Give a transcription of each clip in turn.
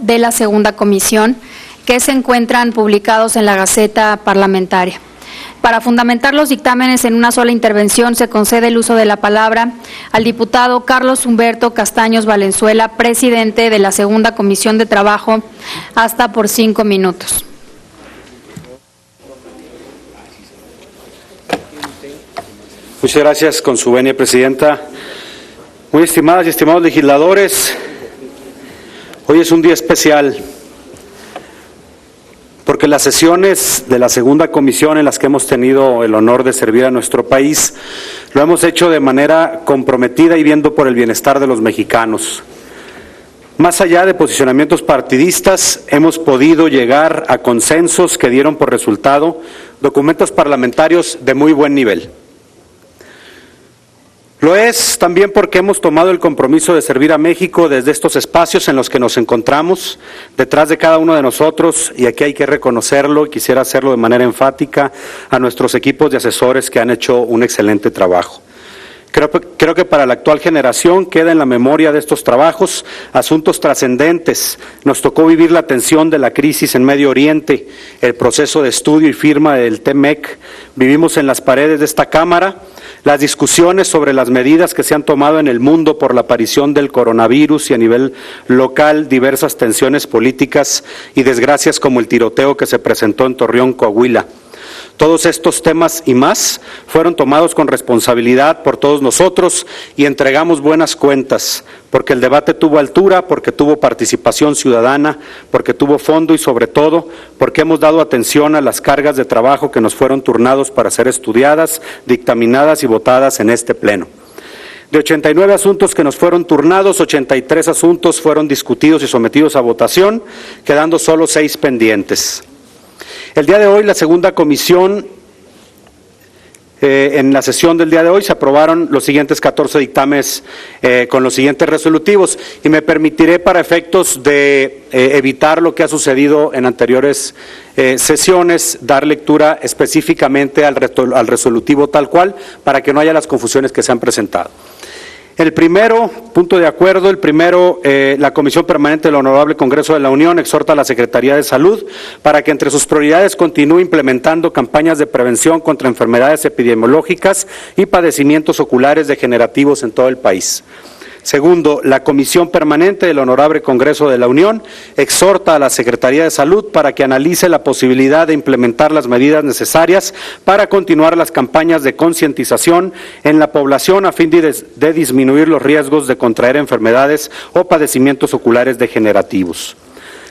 de la segunda comisión, que se encuentran publicados en la Gaceta Parlamentaria. Para fundamentar los dictámenes en una sola intervención, se concede el uso de la palabra al diputado Carlos Humberto Castaños Valenzuela, presidente de la Segunda Comisión de Trabajo, hasta por 5 minutos. Muchas gracias, con su venia, Presidenta. Muy estimadas y estimados legisladores, hoy es un día especial, porque las sesiones de la segunda comisión en las que hemos tenido el honor de servir a nuestro país, lo hemos hecho de manera comprometida y viendo por el bienestar de los mexicanos. Más allá de posicionamientos partidistas, hemos podido llegar a consensos que dieron por resultado documentos parlamentarios de muy buen nivel. Lo es también porque hemos tomado el compromiso de servir a México desde estos espacios en los que nos encontramos, detrás de cada uno de nosotros, y aquí hay que reconocerlo, y quisiera hacerlo de manera enfática, a nuestros equipos de asesores que han hecho un excelente trabajo. Creo que para la actual generación queda en la memoria de estos trabajos asuntos trascendentes. Nos tocó vivir la tensión de la crisis en Medio Oriente, el proceso de estudio y firma del TEMEC. Vivimos en las paredes de esta Cámara las discusiones sobre las medidas que se han tomado en el mundo por la aparición del coronavirus y a nivel local diversas tensiones políticas y desgracias como el tiroteo que se presentó en Torreón, Coahuila. Todos estos temas y más fueron tomados con responsabilidad por todos nosotros y entregamos buenas cuentas, porque el debate tuvo altura, porque tuvo participación ciudadana, porque tuvo fondo y sobre todo porque hemos dado atención a las cargas de trabajo que nos fueron turnados para ser estudiadas, dictaminadas y votadas en este Pleno. De 89 asuntos que nos fueron turnados, 83 asuntos fueron discutidos y sometidos a votación, quedando solo 6 pendientes. El día de hoy, la segunda comisión, en la sesión del día de hoy, se aprobaron los siguientes 14 dictámenes con los siguientes resolutivos, y me permitiré, para efectos de evitar lo que ha sucedido en anteriores sesiones, dar lectura específicamente al resolutivo tal cual, para que no haya las confusiones que se han presentado. El primero, punto de acuerdo, la Comisión Permanente del Honorable Congreso de la Unión exhorta a la Secretaría de Salud para que entre sus prioridades continúe implementando campañas de prevención contra enfermedades epidemiológicas y padecimientos oculares degenerativos en todo el país. Segundo, la Comisión Permanente del Honorable Congreso de la Unión exhorta a la Secretaría de Salud para que analice la posibilidad de implementar las medidas necesarias para continuar las campañas de concientización en la población a fin de disminuir los riesgos de contraer enfermedades o padecimientos oculares degenerativos.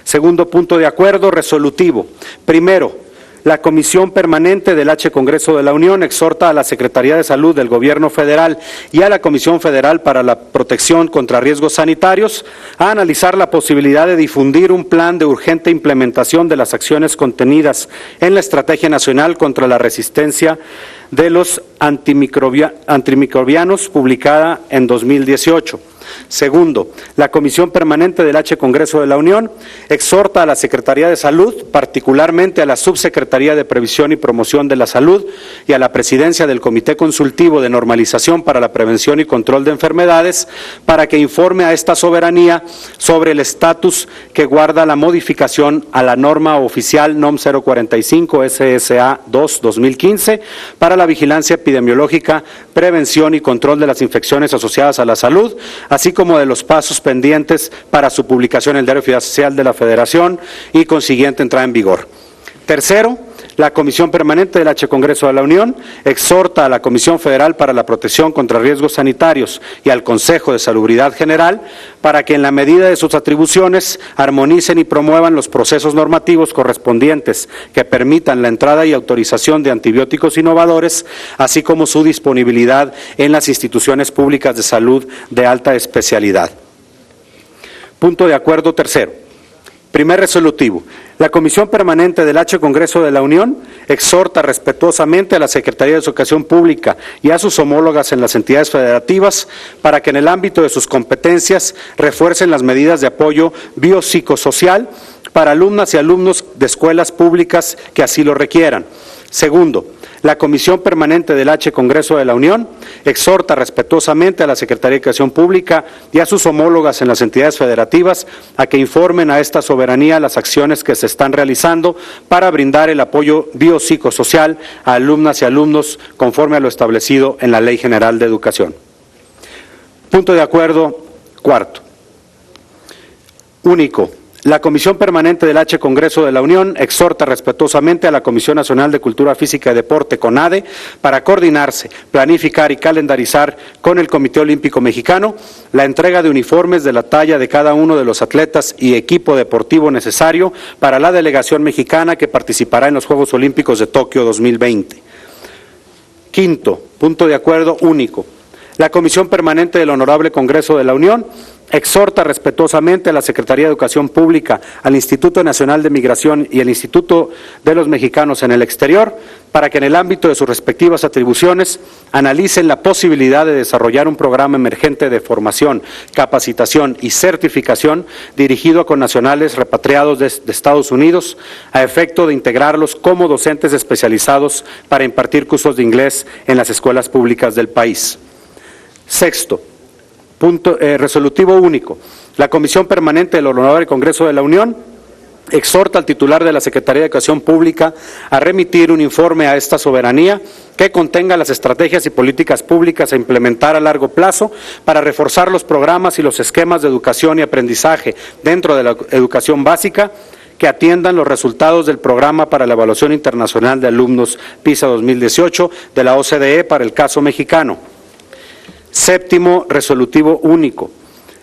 Segundo punto de acuerdo resolutivo. Primero, la Comisión Permanente del Congreso de la Unión exhorta a la Secretaría de Salud del Gobierno Federal y a la Comisión Federal para la Protección contra Riesgos Sanitarios a analizar la posibilidad de difundir un plan de urgente implementación de las acciones contenidas en la Estrategia Nacional contra la Resistencia de los Antimicrobianos, publicada en 2018. Segundo, la Comisión Permanente del Congreso de la Unión exhorta a la Secretaría de Salud, particularmente a la Subsecretaría de Previsión y Promoción de la Salud y a la Presidencia del Comité Consultivo de Normalización para la Prevención y Control de Enfermedades, para que informe a esta soberanía sobre el estatus que guarda la modificación a la norma oficial NOM 045 SSA 2-2015 para la vigilancia epidemiológica, prevención y control de las infecciones asociadas a la salud, así como de los pasos pendientes para su publicación en el Diario Oficial de la Federación y consiguiente entrada en vigor. Tercero, la Comisión Permanente del Congreso de la Unión exhorta a la Comisión Federal para la Protección contra Riesgos Sanitarios y al Consejo de Salubridad General para que en la medida de sus atribuciones armonicen y promuevan los procesos normativos correspondientes que permitan la entrada y autorización de antibióticos innovadores, así como su disponibilidad en las instituciones públicas de salud de alta especialidad. Punto de acuerdo tercero. Primer resolutivo. La Comisión Permanente del Congreso de la Unión exhorta respetuosamente a la Secretaría de Educación Pública y a sus homólogas en las entidades federativas para que en el ámbito de sus competencias refuercen las medidas de apoyo biopsicosocial para alumnas y alumnos de escuelas públicas que así lo requieran. Segundo, la Comisión Permanente del H. Congreso de la Unión exhorta respetuosamente a la Secretaría de Educación Pública y a sus homólogas en las entidades federativas a que informen a esta soberanía las acciones que se están realizando para brindar el apoyo biopsicosocial a alumnas y alumnos conforme a lo establecido en la Ley General de Educación. Punto de acuerdo cuarto. Único. La Comisión Permanente del H. Congreso de la Unión exhorta respetuosamente a la Comisión Nacional de Cultura Física y Deporte, CONADE, para coordinarse, planificar y calendarizar con el Comité Olímpico Mexicano la entrega de uniformes de la talla de cada uno de los atletas y equipo deportivo necesario para la delegación mexicana que participará en los Juegos Olímpicos de Tokio 2020. Quinto, punto de acuerdo único. La Comisión Permanente del Honorable Congreso de la Unión exhorta respetuosamente a la Secretaría de Educación Pública, al Instituto Nacional de Migración y al Instituto de los Mexicanos en el Exterior, para que en el ámbito de sus respectivas atribuciones analicen la posibilidad de desarrollar un programa emergente de formación, capacitación y certificación dirigido a connacionales repatriados de Estados Unidos, a efecto de integrarlos como docentes especializados para impartir cursos de inglés en las escuelas públicas del país. Sexto, resolutivo único. La Comisión Permanente del Honorable Congreso de la Unión exhorta al titular de la Secretaría de Educación Pública a remitir un informe a esta soberanía que contenga las estrategias y políticas públicas a implementar a largo plazo para reforzar los programas y los esquemas de educación y aprendizaje dentro de la educación básica que atiendan los resultados del Programa para la Evaluación Internacional de Alumnos PISA 2018 de la OCDE para el caso mexicano. Séptimo resolutivo único.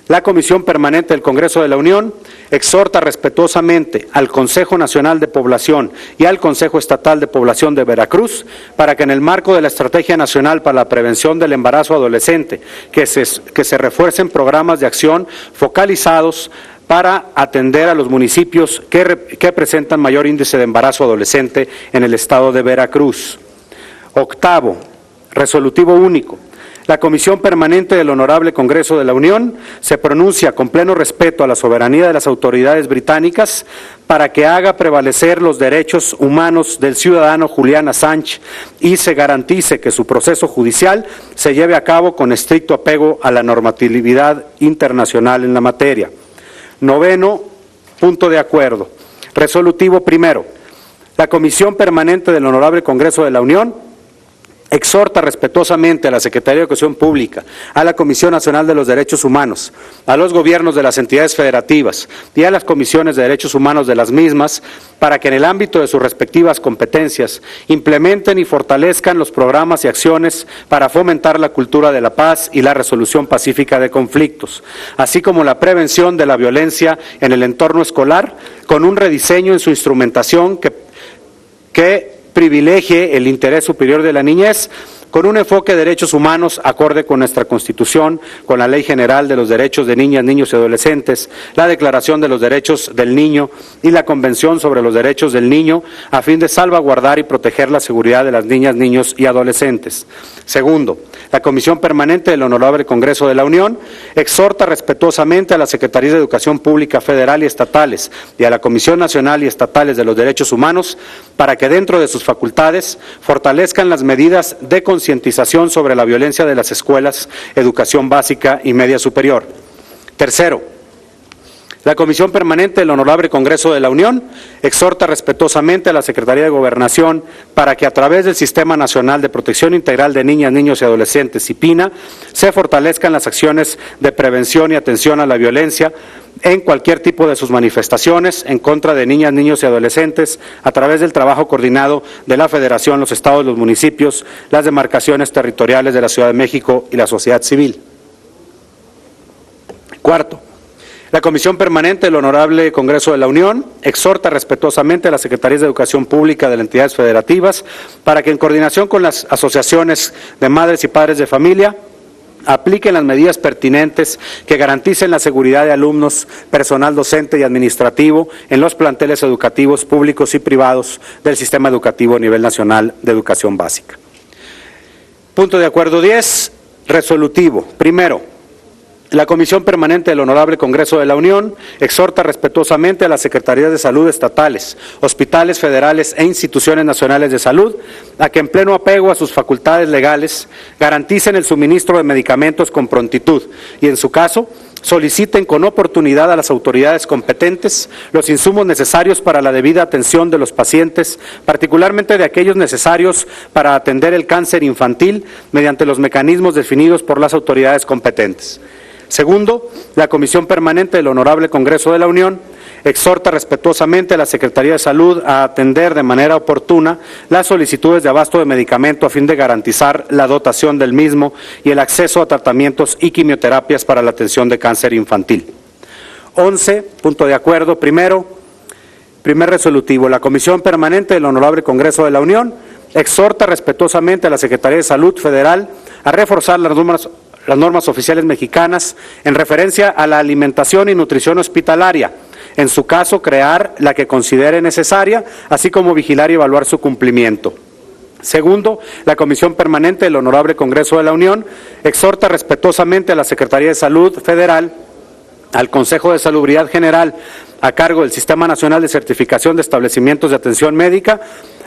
La Comisión Permanente del Congreso de la Unión exhorta respetuosamente al Consejo Nacional de Población y al Consejo Estatal de Población de Veracruz para que en el marco de la Estrategia Nacional para la Prevención del Embarazo Adolescente que se refuercen programas de acción focalizados para atender a los municipios que presentan mayor índice de embarazo adolescente en el estado de Veracruz. Octavo, resolutivo único. La Comisión Permanente del Honorable Congreso de la Unión se pronuncia con pleno respeto a la soberanía de las autoridades británicas para que haga prevalecer los derechos humanos del ciudadano Julian Assange y se garantice que su proceso judicial se lleve a cabo con estricto apego a la normatividad internacional en la materia. Noveno, punto de acuerdo. Resolutivo primero. La Comisión Permanente del Honorable Congreso de la Unión exhorta respetuosamente a la Secretaría de Educación Pública, a la Comisión Nacional de los Derechos Humanos, a los gobiernos de las entidades federativas y a las comisiones de derechos humanos de las mismas para que en el ámbito de sus respectivas competencias implementen y fortalezcan los programas y acciones para fomentar la cultura de la paz y la resolución pacífica de conflictos, así como la prevención de la violencia en el entorno escolar con un rediseño en su instrumentación que privilegie el interés superior de la niñez con un enfoque de derechos humanos acorde con nuestra Constitución, con la Ley General de los Derechos de Niñas, Niños y Adolescentes, la Declaración de los Derechos del Niño y la Convención sobre los Derechos del Niño, a fin de salvaguardar y proteger la seguridad de las niñas, niños y adolescentes. Segundo, la Comisión Permanente del Honorable Congreso de la Unión exhorta respetuosamente a las Secretarías de Educación Pública Federal y estatales y a la Comisión Nacional y Estatales de los Derechos Humanos para que dentro de sus facultades fortalezcan las medidas de concientización sobre la violencia de las escuelas, educación básica y media superior. Tercero, la Comisión Permanente del Honorable Congreso de la Unión exhorta respetuosamente a la Secretaría de Gobernación para que a través del Sistema Nacional de Protección Integral de Niñas, Niños y Adolescentes, SIPINA, se fortalezcan las acciones de prevención y atención a la violencia en cualquier tipo de sus manifestaciones en contra de niñas, niños y adolescentes a través del trabajo coordinado de la Federación, los estados, los municipios, las demarcaciones territoriales de la Ciudad de México y la sociedad civil. Cuarto, la Comisión Permanente del Honorable Congreso de la Unión exhorta respetuosamente a las Secretarías de Educación Pública de las entidades federativas para que en coordinación con las asociaciones de madres y padres de familia apliquen las medidas pertinentes que garanticen la seguridad de alumnos, personal docente y administrativo en los planteles educativos públicos y privados del sistema educativo a nivel nacional de educación básica. Punto de acuerdo 10, resolutivo. Primero, La Comisión Permanente del Honorable Congreso de la Unión exhorta respetuosamente a las Secretarías de Salud estatales, hospitales federales e instituciones nacionales de salud a que en pleno apego a sus facultades legales garanticen el suministro de medicamentos con prontitud y, en su caso, soliciten con oportunidad a las autoridades competentes los insumos necesarios para la debida atención de los pacientes, particularmente de aquellos necesarios para atender el cáncer infantil mediante los mecanismos definidos por las autoridades competentes. Segundo, la Comisión Permanente del Honorable Congreso de la Unión exhorta respetuosamente a la Secretaría de Salud a atender de manera oportuna las solicitudes de abasto de medicamento a fin de garantizar la dotación del mismo y el acceso a tratamientos y quimioterapias para la atención de cáncer infantil. 11, punto de acuerdo. Primer resolutivo. La Comisión Permanente del Honorable Congreso de la Unión exhorta respetuosamente a la Secretaría de Salud Federal a reforzar las normas oficiales mexicanas en referencia a la alimentación y nutrición hospitalaria. En su caso, crear la que considere necesaria, así como vigilar y evaluar su cumplimiento. Segundo, la Comisión Permanente del Honorable Congreso de la Unión exhorta respetuosamente a la Secretaría de Salud Federal, al Consejo de Salubridad General, a cargo del Sistema Nacional de Certificación de Establecimientos de Atención Médica,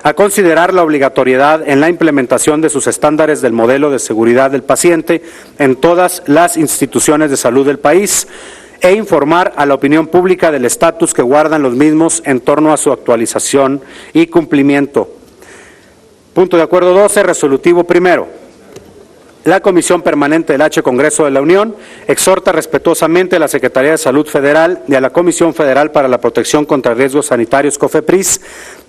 a considerar la obligatoriedad en la implementación de sus estándares del modelo de seguridad del paciente en todas las instituciones de salud del país, e informar a la opinión pública del estatus que guardan los mismos en torno a su actualización y cumplimiento. Punto de acuerdo 12, resolutivo primero. La Comisión Permanente del H. Congreso de la Unión exhorta respetuosamente a la Secretaría de Salud Federal y a la Comisión Federal para la Protección contra Riesgos Sanitarios, COFEPRIS,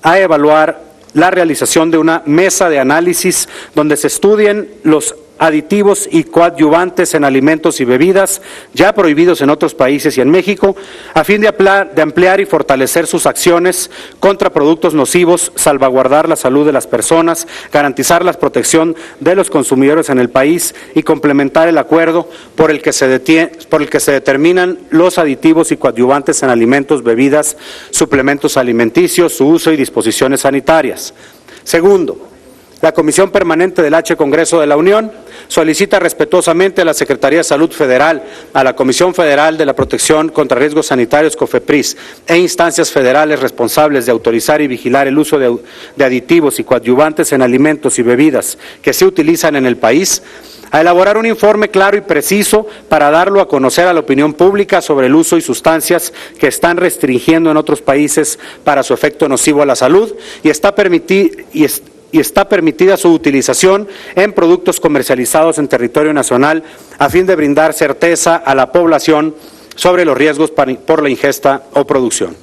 a evaluar la realización de una mesa de análisis donde se estudien los aditivos y coadyuvantes en alimentos y bebidas ya prohibidos en otros países y en México, a fin de ampliar y fortalecer sus acciones contra productos nocivos, salvaguardar la salud de las personas, garantizar la protección de los consumidores en el país y complementar el acuerdo por el que se determinan los aditivos y coadyuvantes en alimentos, bebidas, suplementos alimenticios, su uso y disposiciones sanitarias. Segundo, la Comisión Permanente del H. Congreso de la Unión solicita respetuosamente a la Secretaría de Salud Federal, a la Comisión Federal de la Protección contra Riesgos Sanitarios, COFEPRIS, e instancias federales responsables de autorizar y vigilar el uso de aditivos y coadyuvantes en alimentos y bebidas que se utilizan en el país, a elaborar un informe claro y preciso para darlo a conocer a la opinión pública sobre el uso y sustancias que están restringiendo en otros países para su efecto nocivo a la salud y está permitida su utilización en productos comercializados en territorio nacional a fin de brindar certeza a la población sobre los riesgos por la ingesta o producción.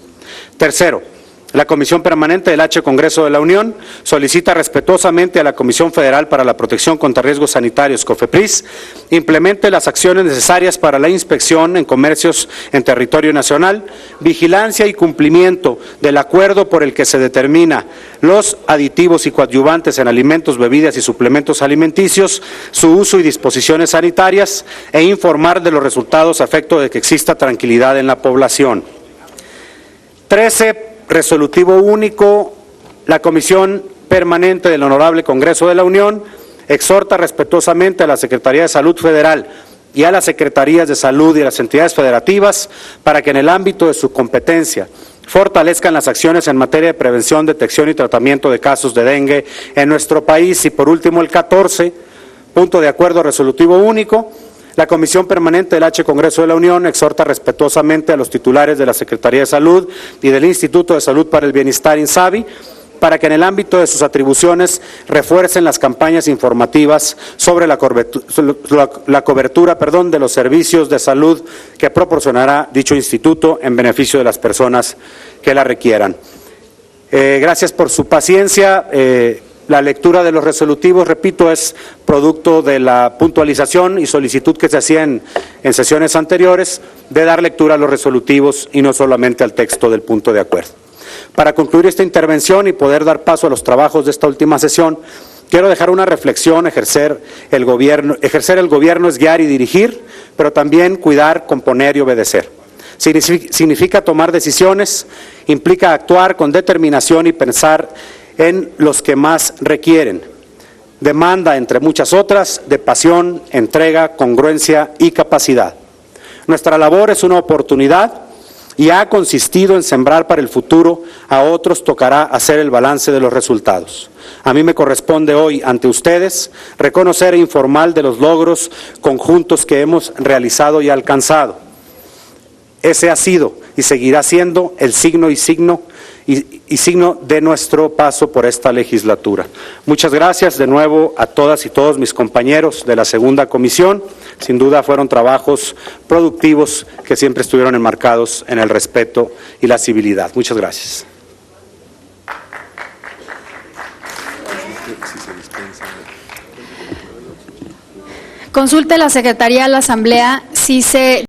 Tercero, la Comisión Permanente del H. Congreso de la Unión solicita respetuosamente a la Comisión Federal para la Protección contra Riesgos Sanitarios, COFEPRIS, implemente las acciones necesarias para la inspección en comercios en territorio nacional, vigilancia y cumplimiento del acuerdo por el que se determina los aditivos y coadyuvantes en alimentos, bebidas y suplementos alimenticios, su uso y disposiciones sanitarias, e informar de los resultados a efecto de que exista tranquilidad en la población. 13. Resolutivo único. La Comisión Permanente del Honorable Congreso de la Unión exhorta respetuosamente a la Secretaría de Salud Federal y a las Secretarías de Salud y a las entidades federativas para que en el ámbito de su competencia fortalezcan las acciones en materia de prevención, detección y tratamiento de casos de dengue en nuestro país. Y por último, el 14, punto de acuerdo resolutivo único. La Comisión Permanente del H. Congreso de la Unión exhorta respetuosamente a los titulares de la Secretaría de Salud y del Instituto de Salud para el Bienestar, INSABI, para que en el ámbito de sus atribuciones refuercen las campañas informativas sobre la cobertura de los servicios de salud que proporcionará dicho instituto en beneficio de las personas que la requieran. Gracias por su paciencia. La lectura de los resolutivos, repito, es producto de la puntualización y solicitud que se hacía en sesiones anteriores de dar lectura a los resolutivos y no solamente al texto del punto de acuerdo. Para concluir esta intervención y poder dar paso a los trabajos de esta última sesión, quiero dejar una reflexión. Ejercer el gobierno es guiar y dirigir, pero también cuidar, componer y obedecer. Significa tomar decisiones, implica actuar con determinación y pensar en los que más requieren. Demanda, entre muchas otras, de pasión, entrega, congruencia y capacidad. Nuestra labor es una oportunidad y ha consistido en sembrar para el futuro. A otros tocará hacer el balance de los resultados. A mí me corresponde hoy, ante ustedes, reconocer e informar de los logros conjuntos que hemos realizado y alcanzado. Ese ha sido y seguirá siendo el signo de nuestro paso por esta legislatura. Muchas gracias de nuevo a todas y todos mis compañeros de la segunda comisión. Sin duda fueron trabajos productivos que siempre estuvieron enmarcados en el respeto y la civilidad. Muchas gracias. Consulte la Secretaría de la Asamblea si se